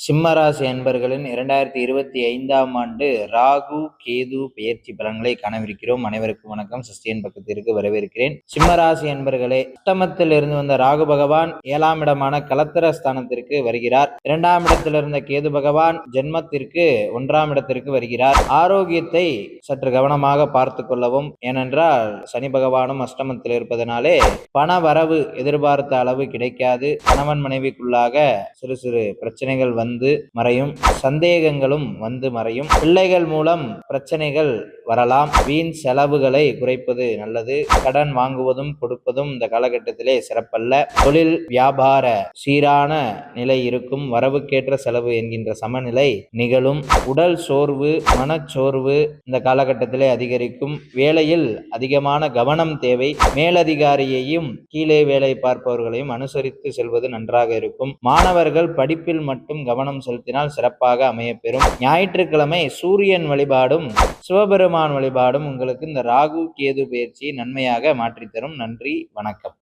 சிம்மராசி அன்பர்களின் 2025ஆம் ஆண்டு ராகு கேது பெயர்ச்சி பலன்களை காணவிருக்கிறோம். அனைவருக்கும் வணக்கம். சஸ்டியன் பக்கத்திற்கு வரவேற்கிறேன். சிம்மராசி அன்பர்களே, அஷ்டமத்தில் இருந்து வந்த ராகு பகவான் 7ஆம் இடமான கலத்திர ஸ்தானத்திற்கு வருகிறார். 2ஆம் இடத்தில் இருந்த கேது பகவான் ஜென்மத்திற்கு 1ஆம் இடத்திற்கு வருகிறார். ஆரோக்கியத்தை சற்று கவனமாக பார்த்து கொள்ளவும். ஏனென்றால் சனி பகவானும் அஷ்டமத்தில் இருப்பதனாலே பண வரவு எதிர்பார்த்த அளவு கிடைக்காது. கணவன் மனைவிக்குள்ளாக சிறு சிறு பிரச்சனைகள் வந்து மறையும். சந்தேகங்களும் வந்து மறையும். பிள்ளைகள் மூலம் பிரச்சனைகள் வரலாம். வீண் செலவுகளை குறைப்பது நல்லது. கடன் வாங்குவதும் கொடுப்பதும் இந்த காலகட்டத்திலே சிறப்பல்ல. தொழில் வியாபார சீரான நிலை இருக்கும். வரவுக்கேற்ற செலவு என்கின்ற சமநிலை நிகழும். உடல் சோர்வு, மனச்சோர்வு இந்த காலகட்டத்திலே அதிகரிக்கும். வேலையில் அதிகமான கவனம் தேவை. மேலதிகாரியையும் கீழே வேலை பார்ப்பவர்களையும் அனுசரித்து செல்வது நன்றாக இருக்கும். மாணவர்கள் படிப்பில் மட்டும் கவனம் செலுத்தினால் சிறப்பாக அமையப்பெறும். ஞாயிற்றுக்கிழமை சூரியன் வழிபாடும் சிவபெருமான் வழிபாடும் உங்களுக்கு இந்த ராகு கேது பயிற்சியை நன்மையாக மாற்றித்தரும். நன்றி, வணக்கம்.